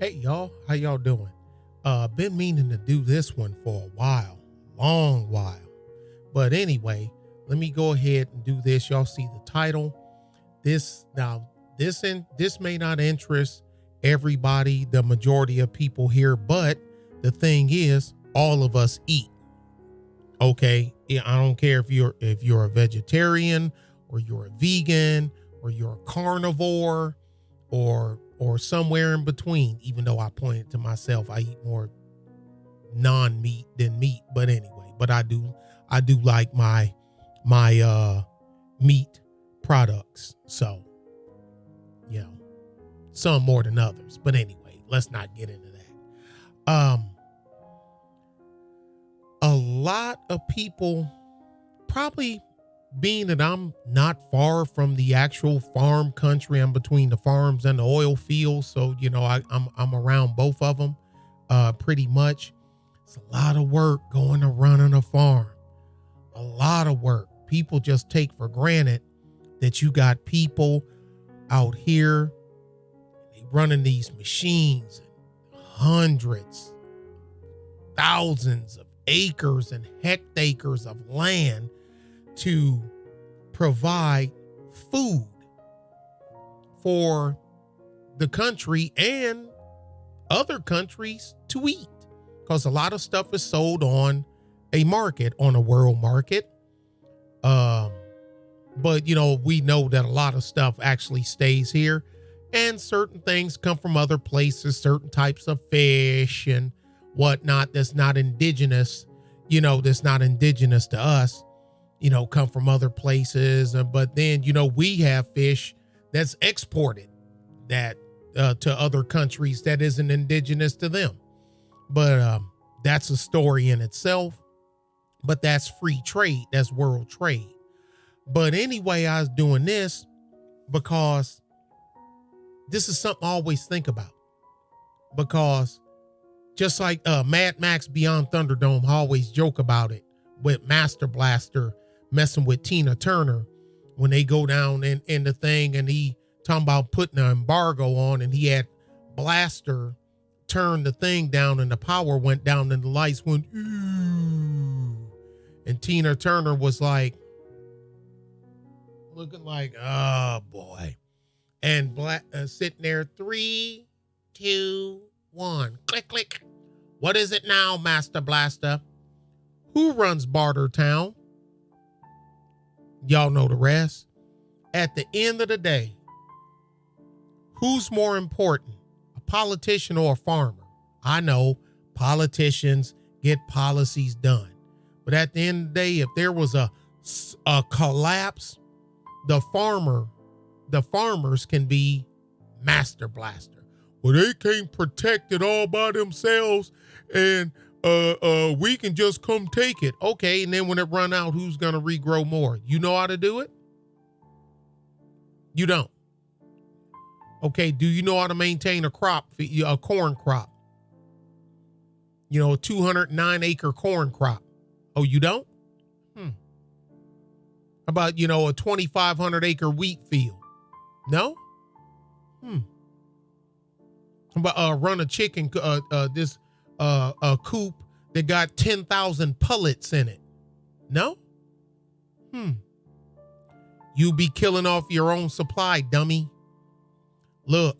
Hey y'all, how y'all doing? Been meaning to do this one for a while, long while. But anyway, let me go ahead and do this. Y'all see the title. This may not interest everybody, the majority of people here, but the thing is, all of us eat. Okay. Yeah, I don't care if you're a vegetarian or you're a vegan or you're a carnivore or somewhere in between, even though I pointed to myself, I eat more non-meat than meat. But anyway, but I do like my meat products. So, you know, some more than others. But anyway, let's not get into that. A lot of people, probably being that I'm not far from the actual farm country, I'm between the farms and the oil fields, so I'm around both of them pretty much. It's a lot of work going to running a farm, a lot of work. People just take for granted that you got people out here, they running these machines, hundreds, thousands of acres and hectares of land to provide food for the country and other countries to eat, because a lot of stuff is sold on a market, on a world market. But we know that a lot of stuff actually stays here, and certain things come from other places, certain types of fish and whatnot that's not indigenous, that's not indigenous to us, come from other places. But then, we have fish that's exported that to other countries that isn't indigenous to them. But that's a story in itself. But that's free trade. That's world trade. But anyway, I was doing this because this is something I always think about. Because just like Mad Max Beyond Thunderdome, I always joke about it with Master Blaster messing with Tina Turner when they go down in the thing, and he talking about putting an embargo on, and he had Blaster turn the thing down and the power went down and the lights went, ooh, and Tina Turner was like, looking like, oh boy, and sitting there, 3, 2, 1, click, click. What is it now, Master Blaster? Who runs Bartertown? Y'all know the rest. At the end of the day, who's more important, a politician or a farmer? I know politicians get policies done, but at the end of the day, if there was a collapse, the farmers can be Master Blaster. Well, they can't protect it all by themselves, and we can just come take it. Okay, and then when it run out, who's gonna regrow more? You know how to do it? You don't. Okay, do you know how to maintain a crop, a corn crop? A 209 acre corn crop. Oh, you don't? How about, a 2,500 acre wheat field? No? How about run a chicken, this a coop that got 10,000 pullets in it? No? You be killing off your own supply, dummy. Look,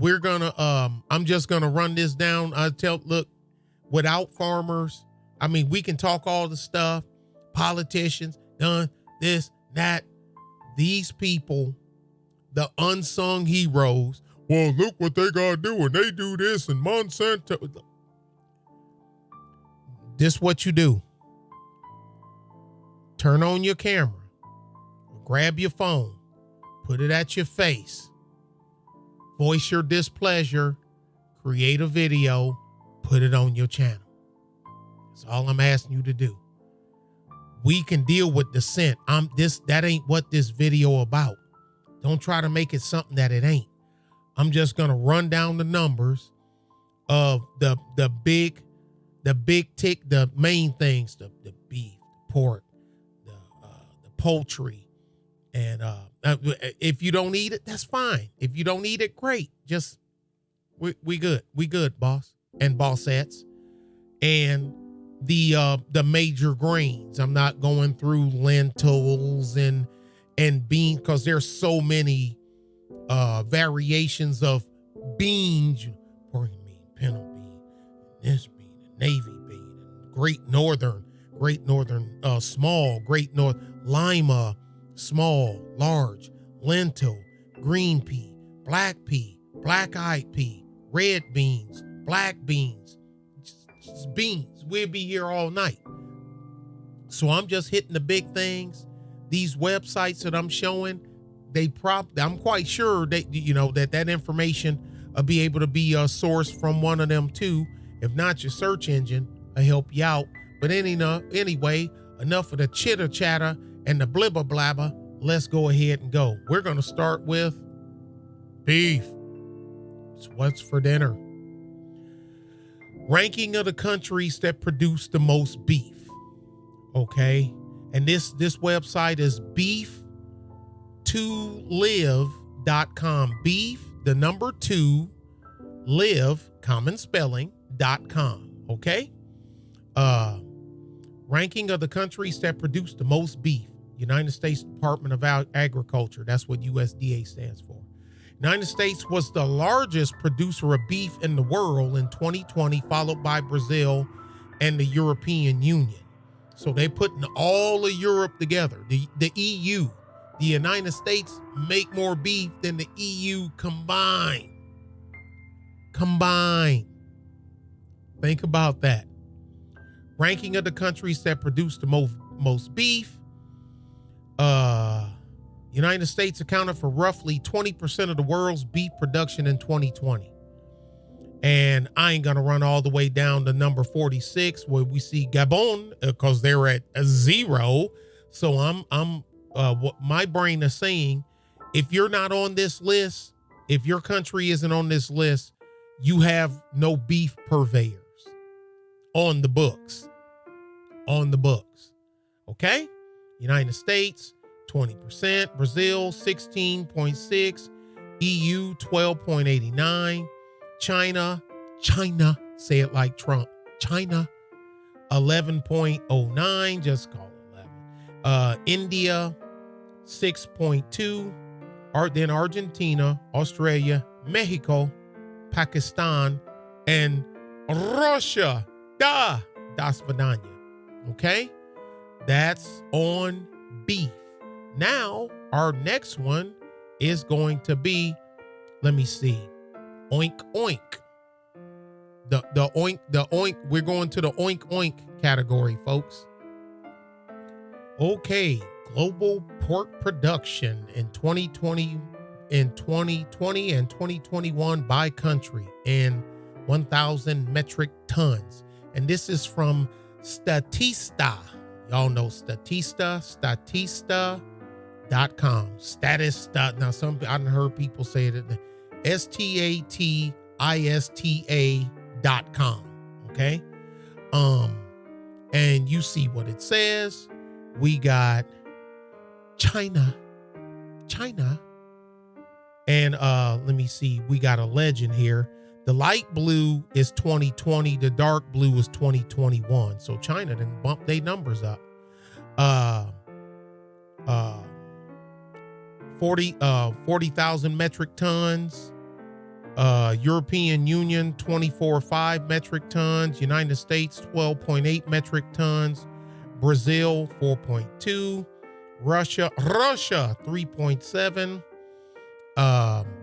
I'm just gonna run this down. Look, without farmers, I mean, we can talk all the stuff, politicians, done this, that. These people, the unsung heroes, well, look what they gotta do when they do this, and Monsanto. This what you do. Turn on your camera, grab your phone, put it at your face, voice your displeasure, create a video, put it on your channel. That's all I'm asking you to do. We can deal with dissent. That ain't what this video about. Don't try to make it something that it ain't. I'm just gonna run down the numbers of the main things, the beef, the pork, the poultry, and if you don't eat it, that's fine. If you don't eat it, great. Just We good. We good, boss and bossettes. And the major grains. I'm not going through lentils and beans because there's so many variations of beans. Pork bean, pinto bean, this bean, navy bean, great northern, small, great north, lima, small, large, lentil, green pea, black-eyed pea, red beans, black beans, just beans. We'll be here all night. So I'm just hitting the big things. These websites that I'm showing, I'm quite sure that that information will be able to be sourced from one of them too. If not, your search engine will help you out. But anyway, enough of the chitter chatter and the blibber blabber. Let's go ahead and go. We're going to start with beef. It's what's for dinner. Ranking of the countries that produce the most beef. Okay. And this website is beef2live.com. Beef, the number 2, live, common spelling.com. Okay. Ranking of the countries that produce the most beef. United States Department of Agriculture. That's what USDA stands for. United States was the largest producer of beef in the world in 2020, followed by Brazil and the European Union. So they putting all of Europe together. The EU, the United States make more beef than the EU combined. Think about that. Ranking of the countries that produce the most beef. United States accounted for roughly 20% of the world's beef production in 2020. And I ain't gonna run all the way down to number 46 where we see Gabon because they're at 0. So what my brain is saying, if you're not on this list, if your country isn't on this list, you have no beef purveyors on the books. Okay? United States, 20%, Brazil, 16.6, EU, 12.89, China, say it like Trump, China, 11.09, just call it 11. India, 6.2, then Argentina, Australia, Mexico, Pakistan, and Russia. Das Vidanya. Okay? That's on beef. Now, our next one is going to be, let me see, oink oink. The oink, we're going to the oink oink category, folks. Okay, global pork production in 2020 and 2021 by country in 1,000 metric tons. And this is from Statista. Y'all know Statista, Statista.com. Now I've heard people say it, Statista.com. Okay. And you see what it says. We got China. And let me see. We got a legend here. The light blue is 2020. The dark blue is 2021. So China didn't bump their numbers up. 40,000 metric tons. European Union, 24.5 metric tons. United States, 12.8 metric tons. Brazil, 4.2. Russia, 3.7.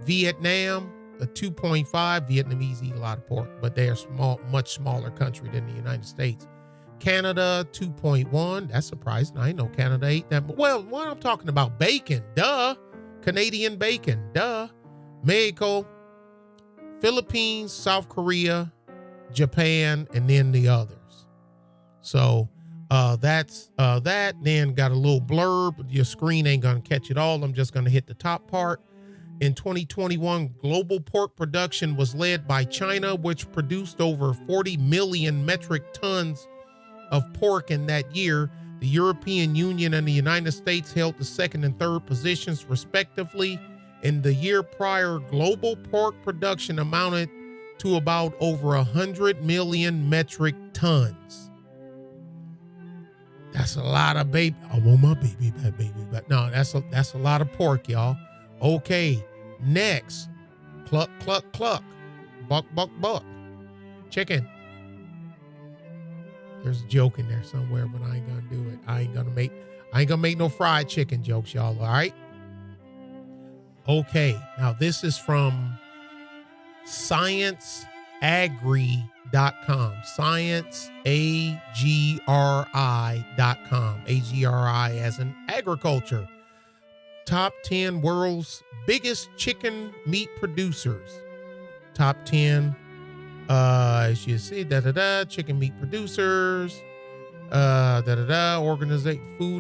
Vietnam, a 2.5. Vietnamese eat a lot of pork, but they are much smaller country than the United States. Canada, 2.1. That's surprising. I know Canada ate that. Well, what I'm talking about, bacon, duh. Canadian bacon, duh. Mexico, Philippines, South Korea, Japan, and then the others. So that's that. Then got a little blurb. Your screen ain't gonna catch it all. I'm just gonna hit the top part. In 2021, global pork production was led by China, which produced over 40 million metric tons of pork in that year. The European Union and the United States held the second and third positions respectively. In the year prior, global pork production amounted to about over 100 million metric tons. That's a lot of baby. I want my baby back. No, that's a lot of pork, y'all. Okay, next, cluck, cluck, cluck, buck, buck, buck, chicken. There's a joke in there somewhere, but I ain't gonna do it. I ain't gonna make no fried chicken jokes, y'all. All right. Okay, now this is from ScienceAgri.com. ScienceAgri.com. AGRI as in agriculture. Top 10 world's biggest chicken meat producers. Top 10, as you see, chicken meat producers. Food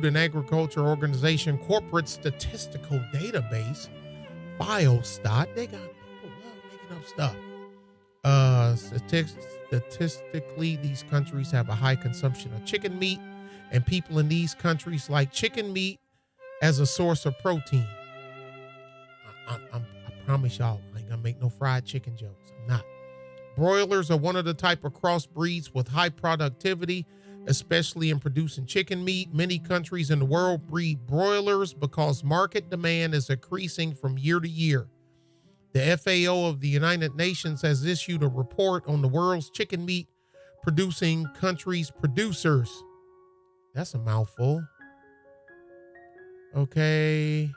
and Agriculture Organization Corporate Statistical Database. Biostat. They got people love making up stuff. Statistically, these countries have a high consumption of chicken meat, and people in these countries like chicken meat as a source of protein. I promise y'all, I ain't gonna make no fried chicken jokes. I'm not. Broilers are one of the type of crossbreeds with high productivity, especially in producing chicken meat. Many countries in the world breed broilers because market demand is increasing from year to year. The FAO of the United Nations has issued a report on the world's chicken meat producing countries' producers. That's a mouthful. Okay.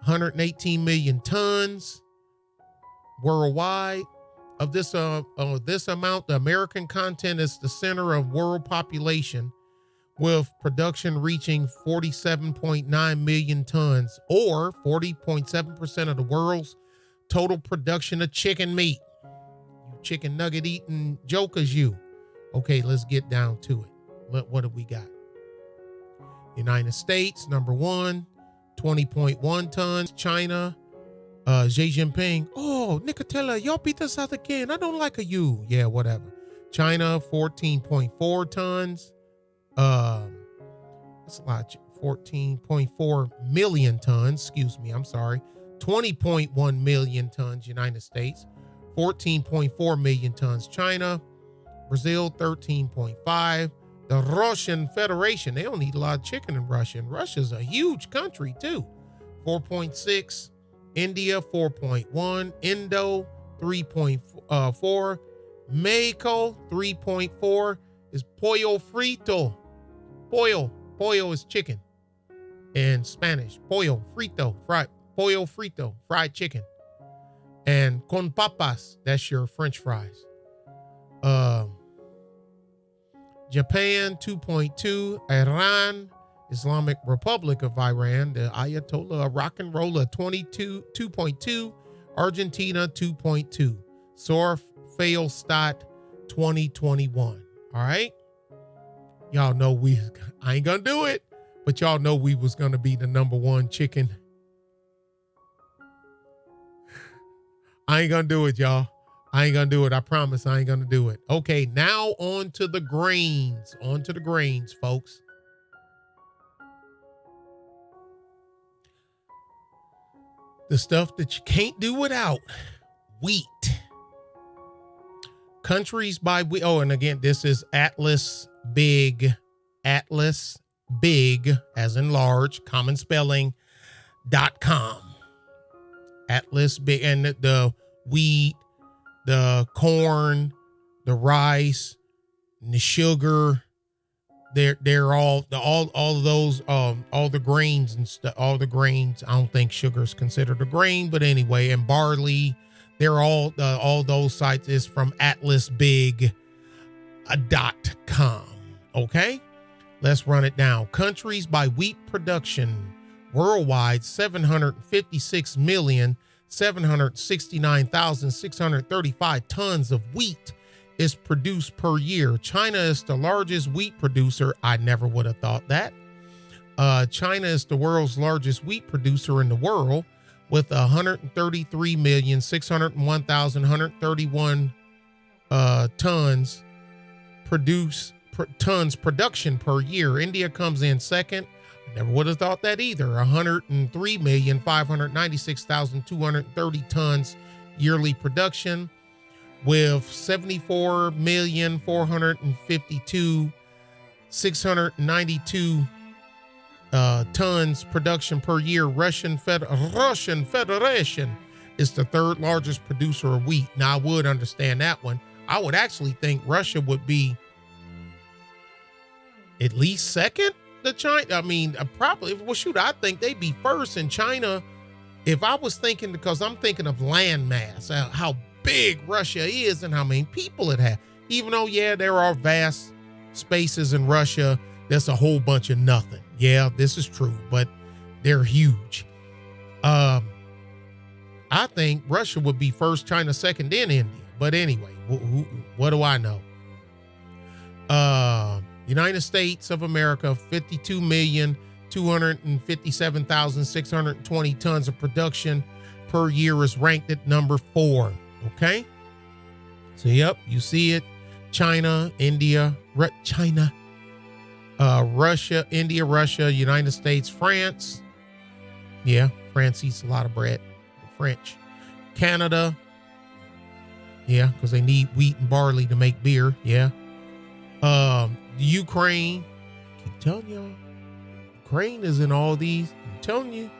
118 million tons worldwide. Of this amount, the American content is the center of world population, with production reaching 47.9 million tons, or 40.7% of the world's total production of chicken meat. You chicken nugget eating jokers, you. Okay, let's get down to it. What do we got? United States, number 1, 20.1 tons. China, Xi Jinping, oh, Nicotella, y'all beat us out again. I don't like you. Yeah, whatever. China, 14.4 tons. That's a lot. 14.4 million tons. Excuse me. I'm sorry. 20.1 million tons, United States. 14.4 million tons, China. Brazil, 13.5. The Russian Federation, they don't eat a lot of chicken in Russia. And Russia's a huge country, too. 4.6. India, 4.1. Indo, 3.4. Mexico, 3.4 is pollo frito. Pollo is chicken in Spanish. Pollo frito, fried chicken. And con papas, that's your French fries. Japan, 2.2. Iran, Islamic Republic of Iran, the Ayatollah rock and roller, 2.2. Argentina, 2.2. Sorfailstat 2021. All right. Y'all know I ain't gonna do it, but y'all know we was gonna be the number 1 chicken. I ain't gonna do it, y'all. I ain't gonna do it. I promise I ain't gonna do it. Okay, now on to the grains. On to the grains, folks. The stuff that you can't do without. Wheat. Countries by wheat. Oh, and again, this is Atlas Big, as in large, common spelling.com. Atlas Big, and the wheat, the corn, the rice, and the sugar. They're all of those, all the grains and stuff, all the grains. I don't think sugar is considered a grain, but anyway, and barley, they're all those sites is from atlasbig.com. Okay, let's run it down. Countries by wheat production worldwide, 756,769,635 tons of wheat is produced per year. China is the largest wheat producer. I never would have thought that. China is the world's largest wheat producer in the world, with 133,601,131 tons production per year. India comes in second. Never would have thought that either. 103,596,230 tons yearly production. with 74,452,692 tons production per year. Russian Federation is the third largest producer of wheat. Now, I would understand that one. I would actually think Russia would be at least second to China. I mean, probably, well, shoot, I think they'd be first. In China, if I was thinking, because I'm thinking of land mass, how big Russia is and how many people it has. Even though, yeah, there are vast spaces in Russia, there's a whole bunch of nothing. Yeah, this is true, but they're huge. I think Russia would be first, China second, then India. But anyway, what do I know? United States of America, 52,257,620 tons of production per year is ranked at number 4. Okay. So, yep, you see it. China, India, Russia, India, Russia, United States, France. Yeah, France eats a lot of bread. French. Canada. Yeah, because they need wheat and barley to make beer. Yeah. Ukraine. Keep telling y'all. Ukraine is in all these. I'm telling you.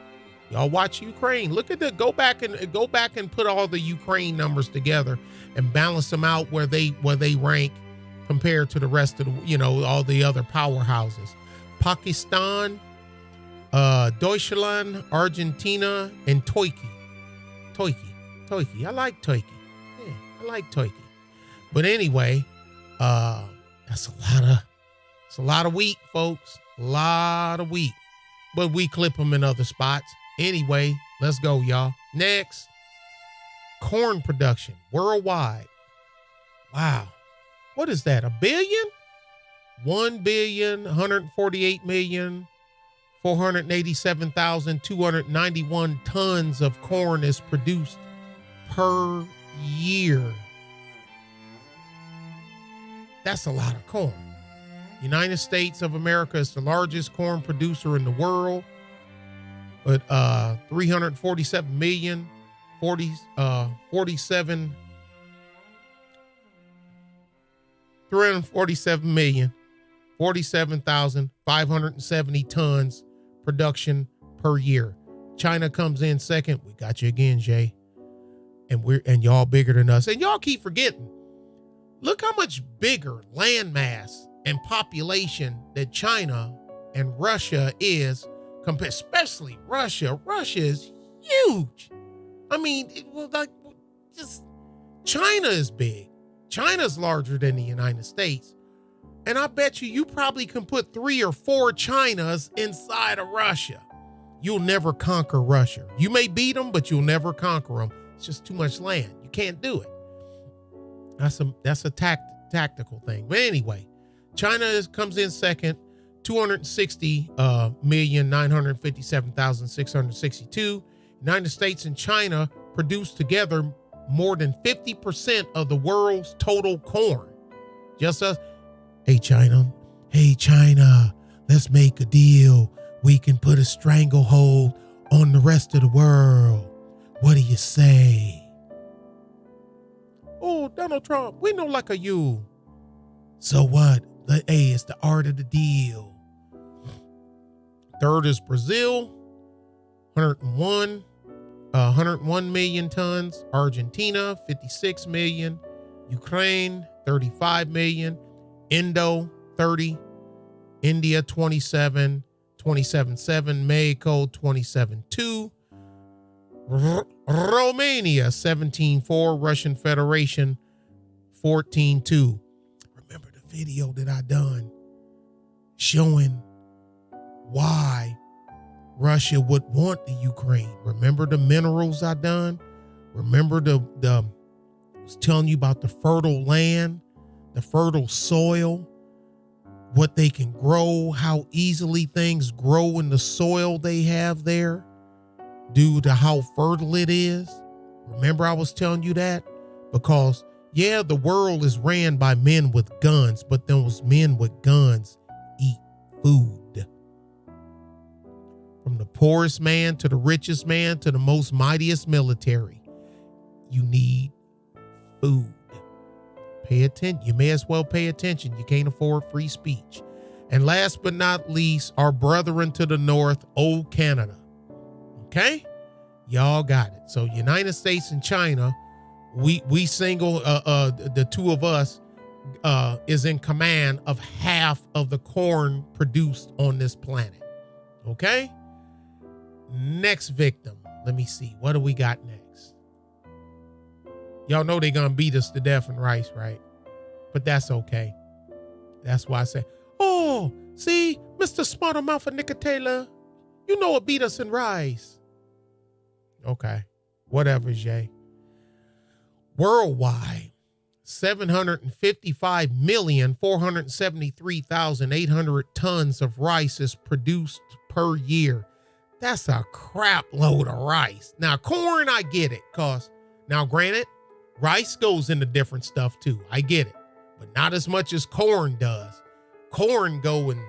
Y'all watch Ukraine. Look at go back and put all the Ukraine numbers together and balance them out where they rank compared to the rest of the, all the other powerhouses. Pakistan, Deutschland, Argentina, and Turkey. I like Turkey. Yeah, I like Turkey. But anyway, it's a lot of wheat, folks. A lot of wheat. But we clip them in other spots. Anyway, let's go, y'all. Next, corn production worldwide. Wow. What is that? 1 billion? 1,148,487,291 tons of corn is produced per year. That's a lot of corn. United States of America is the largest corn producer in the world with 347 million, 47,570 tons production per year. China comes in second. We got you again, Jay. And y'all bigger than us. And y'all keep forgetting. Look how much bigger land mass and population that China and Russia is, especially Russia. Russia is huge. I mean, China is big. China's larger than the United States. And I bet you probably can put 3 or 4 Chinas inside of Russia. You'll never conquer Russia. You may beat them, but you'll never conquer them. It's just too much land. You can't do it. That's a tactical thing. But anyway, China comes in second, 260,957,662. United States and China produce together more than 50% of the world's total corn. Just us. Hey, China, let's make a deal. We can put a stranglehold on the rest of the world. What do you say? Oh, Donald Trump, we know like a you. So what? Hey, it's the art of the deal. Third is Brazil, 101 million tons. Argentina, 56 million. Ukraine, 35 million. Indo, 30. India, 27.7. Mexico, 27.2. Romania, 17.4. Russian Federation, 14.2. Remember the video that I done showing why Russia would want the Ukraine? Remember the minerals I done? Remember I was telling you about the fertile land, the fertile soil, what they can grow, how easily things grow in the soil they have there due to how fertile it is. Remember I was telling you that? Because yeah, the world is ran by men with guns, but those men with guns eat food. From the poorest man to the richest man to the most mightiest military, you need food. Pay attention. You may as well pay attention. You can't afford free speech. And last but not least, our brethren to the north, old Canada. Okay? Y'all got it. So United States and China, we single, the two of us is in command of half of the corn produced on this planet. Okay? Next victim. Let me see. What do we got next? Y'all know they're going to beat us to death in rice, right? But that's okay. That's why I say, oh, see, Mr. Smarter Mouth of Nicotella, you know it beat us in rice. Okay. Whatever, Jay. Worldwide, 755,473,800 tons of rice is produced per year. That's a crap load of rice. Now, corn, I get it, because now, granted, rice goes into different stuff too. I get it, but not as much as corn does. Corn go in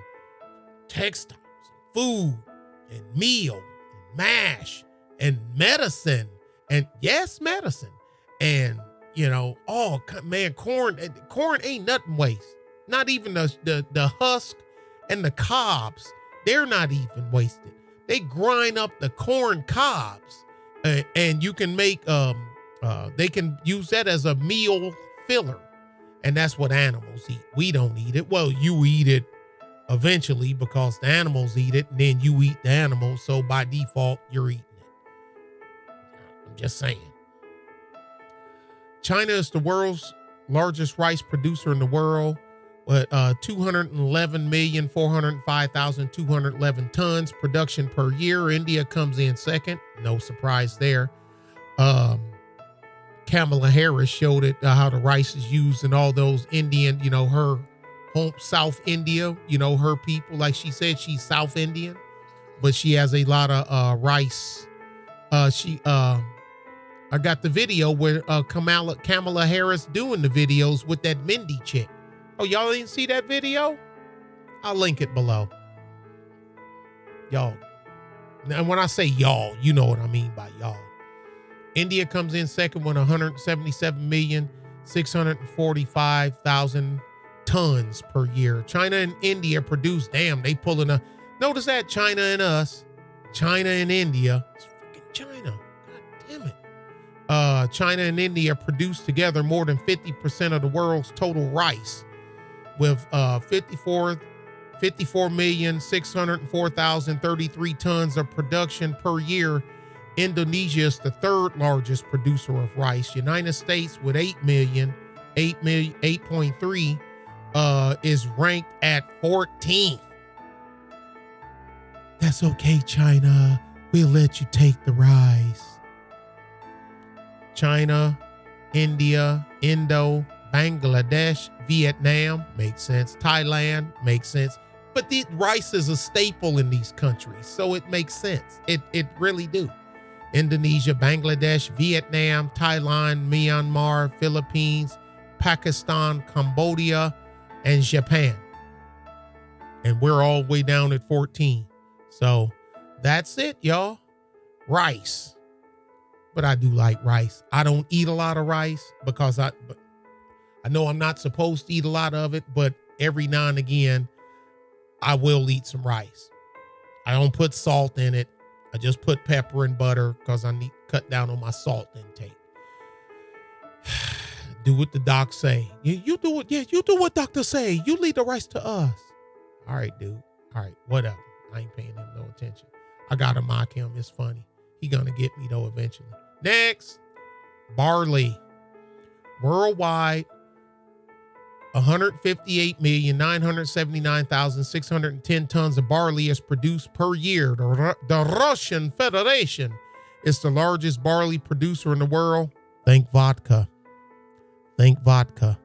textiles, food, and meal, and mash, and medicine, and yes, medicine. And, you know, oh, man, corn ain't nothing waste. Not even the husk and the cobs. They're not even wasted. They grind up the corn cobs and you can make, they can use that as a meal filler. And that's what animals eat. We don't eat it. Well, you eat it eventually because the animals eat it, and then you eat the animals. So by default, you're eating it. I'm just saying. China is the world's largest rice producer in the world with 211,405,211 tons production per year. India comes in second. No surprise there. Kamala Harris showed it, how the rice is used in all those Indian, you know, her home, South India, you know, her people, like she said, she's South Indian, but she has a lot of rice. I got the video where Kamala Harris doing the videos with that Mindy chick. Oh, y'all didn't see that video? I'll link it below. Y'all. And when I say y'all, you know what I mean by y'all. India comes in second with 177,645,000 tons per year. China and India produce, damn, they pulling a, notice that China and us, China and India, it's freaking China. God damn it. China and India produce together more than 50% of the world's total rice, with 54,604,033 tons of production per year. Indonesia is the third largest producer of rice. United States with 8.3 is ranked at 14th. That's okay, China. We'll let you take the rice. China, India, Bangladesh, Vietnam, makes sense. Thailand, makes sense. But the rice is a staple in these countries, so it makes sense. It really do. Indonesia, Bangladesh, Vietnam, Thailand, Myanmar, Philippines, Pakistan, Cambodia, and Japan. And we're all the way down at 14. So that's it, y'all. Rice. But I do like rice. I don't eat a lot of rice because I know I'm not supposed to eat a lot of it, but every now and again, I will eat some rice. I don't put salt in it. I just put pepper and butter because I need to cut down on my salt intake. Do what the doc say. You do it. Yeah, you do what doctor say. You leave the rice to us. All right, dude. All right, whatever. I ain't paying him no attention. I gotta mock him. It's funny. He gonna get me though eventually. Next, barley. Worldwide, 158,979,610 tons of barley is produced per year. The Russian Federation is the largest barley producer in the world. Thank vodka. Thank vodka.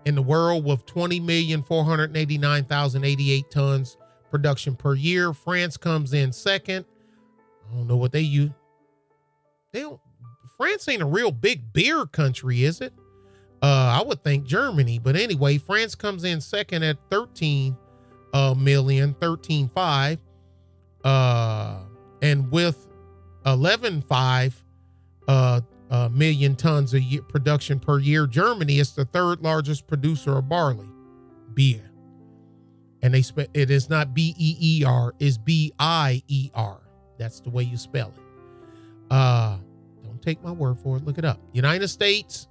In the world, with 20,489,088 tons production per year, France comes in second. I don't know what they use. France ain't a real big beer country, is it? I would think Germany, but anyway, France comes in second at 13,013.5, and with 11.5, million tons a year production per year. Germany is the third largest producer of barley beer. And it is not B-E-E-R, it's B-I-E-R. That's the way you spell it. Don't take my word for it. Look it up. United States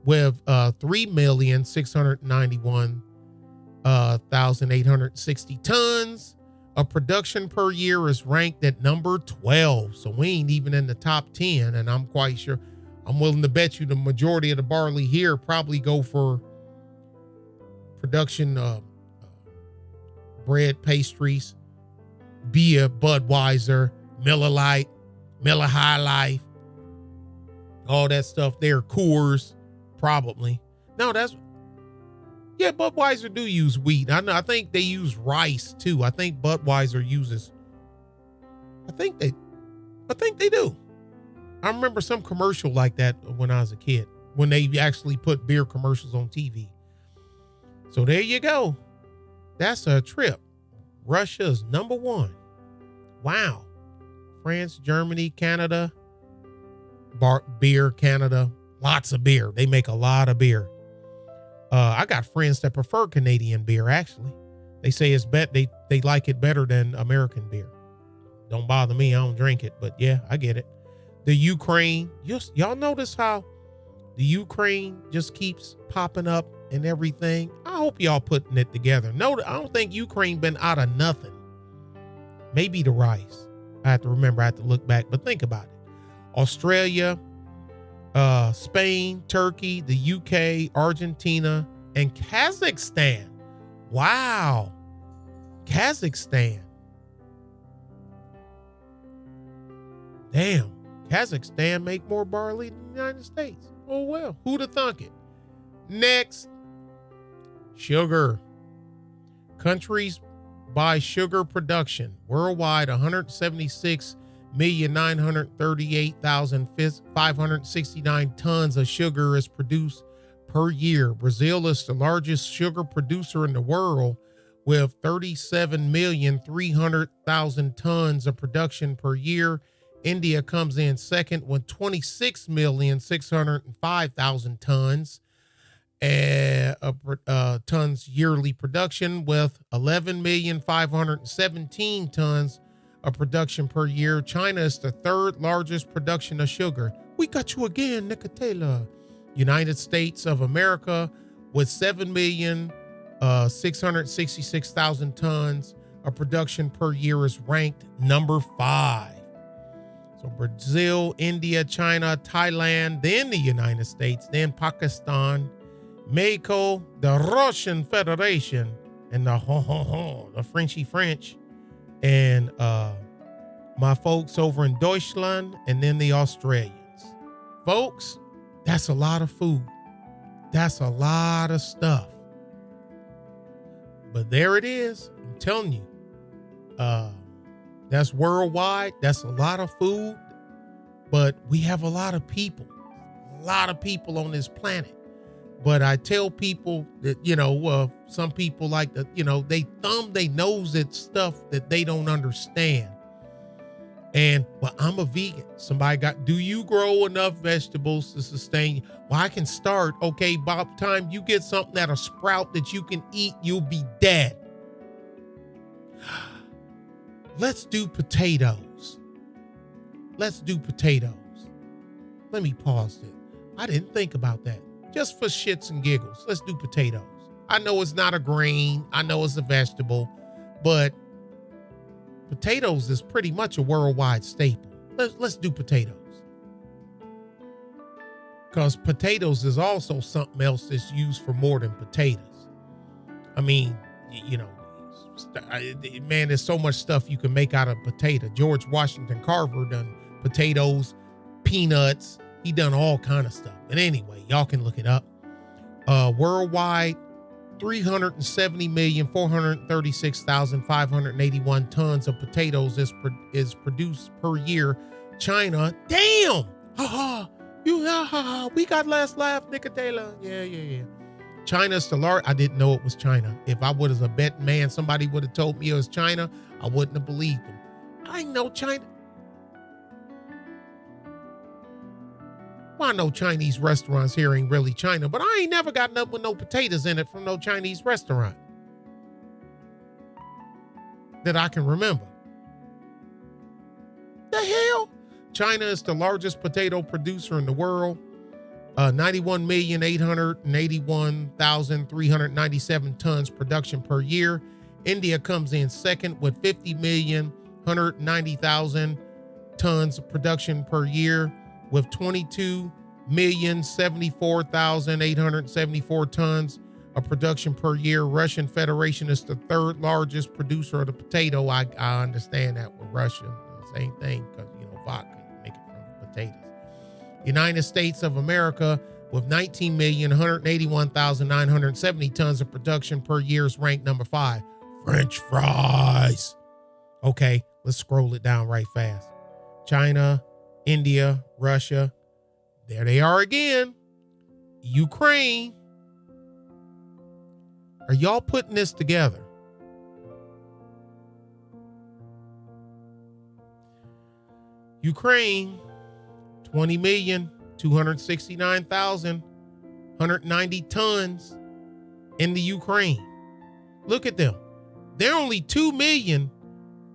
with 3,691,860 tons of production per year is ranked at number 12. So we ain't even in the top 10. And I'm quite sure, I'm willing to bet you the majority of the barley here probably go for production bread, pastries, beer, Budweiser, Miller Lite, Miller High Life, all that stuff there. Coors, probably. No, Budweiser do use wheat. I think they use rice too. I think Budweiser uses, I think they do. I remember some commercial like that when I was a kid, when they actually put beer commercials on TV. So there you go. That's a trip. Russia's number one. Wow. France, Germany, Canada, beer, Canada, lots of beer. They make a lot of beer. I got friends that prefer Canadian beer, actually. They say they like it better than American beer. Don't bother me. I don't drink it, but yeah, I get it. The Ukraine, y'all notice how the Ukraine just keeps popping up and everything? I hope y'all putting it together. No, I don't think Ukraine been out of nothing. Maybe the rice. I have to look back, but think about it. Australia, Spain, Turkey, the UK, Argentina, and Kazakhstan. Wow. Kazakhstan. Damn. Kazakhstan make more barley than the United States. Oh, well, who'd have thunk it? Next, sugar. Countries by sugar production. Worldwide, 176,938,569 tons of sugar is produced per year. Brazil is the largest sugar producer in the world with 37,300,000 tons of production per year. India comes in second with 26,605,000 tons tons yearly production, with 11,517 tons of production per year. China is the third largest production of sugar. We got you again, Nicotela. United States of America with 7,666,000 tons of production per year is ranked number 5. So Brazil, India, China, Thailand, then the United States, then Pakistan, Mexico, the Russian Federation, and the Frenchy French, and my folks over in Deutschland, and then the Australians. Folks, that's a lot of food. That's a lot of stuff. But there it is. I'm telling you. That's worldwide. That's a lot of food. But we have a lot of people on this planet. But I tell people that, some people like to, they thumb their nose at stuff that they don't understand. And, well, I'm a vegan. Do you grow enough vegetables to sustain you? Well, I can start. Okay, by the time you get something that'll sprout that you can eat, you'll be dead. Let's do potatoes. Let me pause it. I didn't think about that. Just for shits and giggles, let's do potatoes. I know it's not a grain. I know it's a vegetable, but potatoes is pretty much a worldwide staple. Let's do potatoes. Because potatoes is also something else that's used for more than potatoes. I mean, man, there's so much stuff you can make out of potato. George Washington Carver done potatoes, peanuts. He done all kind of stuff. But anyway, y'all can look it up. Worldwide, 370,436,581 tons of potatoes is produced per year. China, damn, we got last laugh, Nicotela. Yeah. China's the largest. I didn't know it was China. If I was a betting man, somebody would have told me it was China, I wouldn't have believed them. I know China. Well, I know Chinese restaurants here ain't really China, but I ain't never got nothing with no potatoes in it from no Chinese restaurant that I can remember. The hell? China is the largest potato producer in the world. 91,881,397 tons production per year. India comes in second with 50,190,000 tons of production per year, with 22,074,874 tons of production per year. Russian Federation is the third largest producer of the potato. I understand that with Russia, same thing, because vodka, you make it from potatoes. United States of America with 19,181,970 tons of production per year is ranked number 5. French fries. Okay, let's scroll it down right fast. China, India, Russia. There they are again. Ukraine. Are y'all putting this together? Ukraine, 20,269,190 tons in the Ukraine. Look at them. They're only 2 million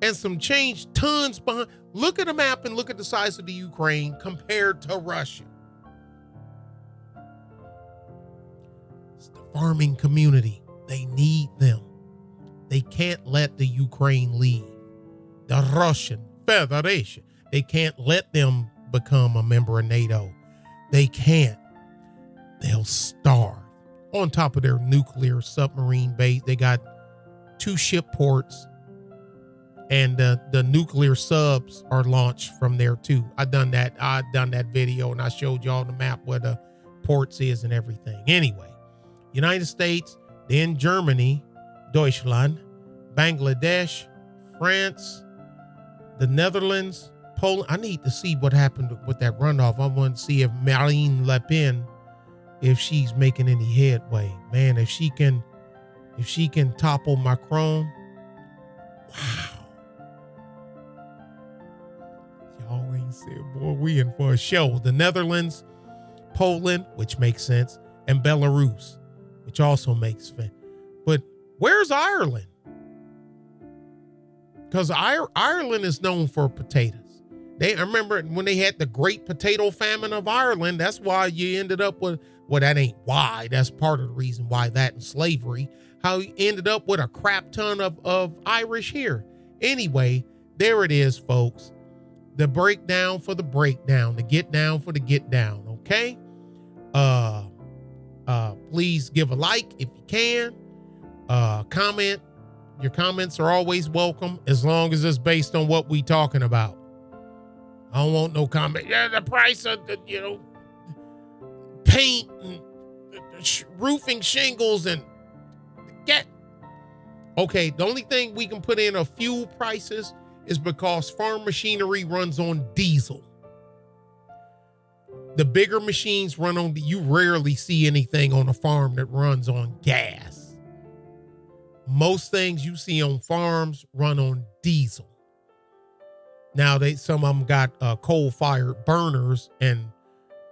and some change tons behind. Look at the map and look at the size of the Ukraine compared to Russia. It's the farming community. They need them. They can't let the Ukraine leave. The Russian Federation. They can't let them become a member of NATO. They can't. They'll starve. On top of their nuclear submarine base, they got 2 ship ports, and the nuclear subs are launched from there too. I've done that video, and I showed y'all the map where the ports is and everything. Anyway, United States, then Germany, Deutschland, Bangladesh, France, the Netherlands, Poland. I need to see what happened with that runoff. I want to see if Marine Le Pen, if she's making any headway. Man, if she can topple Macron, wow. Y'all ain't said, boy, we in for a show. The Netherlands, Poland, which makes sense, and Belarus, which also makes sense. But where's Ireland? Because Ireland is known for potatoes. I remember when they had the Great Potato Famine of Ireland. That's why you ended up with, well, that ain't why. That's part of the reason why that and slavery. How you ended up with a crap ton of Irish here. Anyway, there it is, folks. The breakdown for the breakdown. The get down for the get down. Okay. Please give a like if you can. Comment. Your comments are always welcome as long as it's based on what we talking about. I don't want no comment. Yeah, the price of the, paint and roofing shingles and okay. The only thing we can put in a fuel prices is because farm machinery runs on diesel. The bigger machines run on, you rarely see anything on a farm that runs on gas. Most things you see on farms run on diesel. Now some of them got coal-fired burners and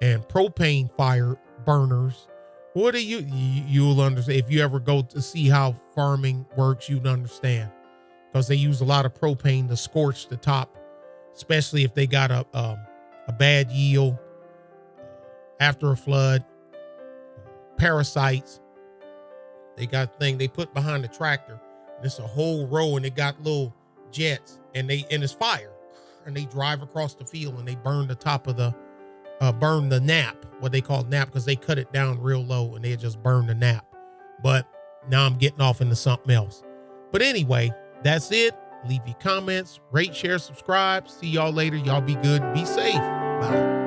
propane fire burners. What do you'll understand if you ever go to see how farming works. You'd understand because they use a lot of propane to scorch the top, especially if they got a bad yield after a flood. Parasites. They got a thing they put behind the tractor, and it's a whole row, and they got little jets, and it's fire. And they drive across the field and they burn the top of burn the nap, what they call nap, because they cut it down real low and they just burn the nap. But now I'm getting off into something else. But anyway, that's it. Leave your comments, rate, share, subscribe. See y'all later. Y'all be good. Be safe. Bye.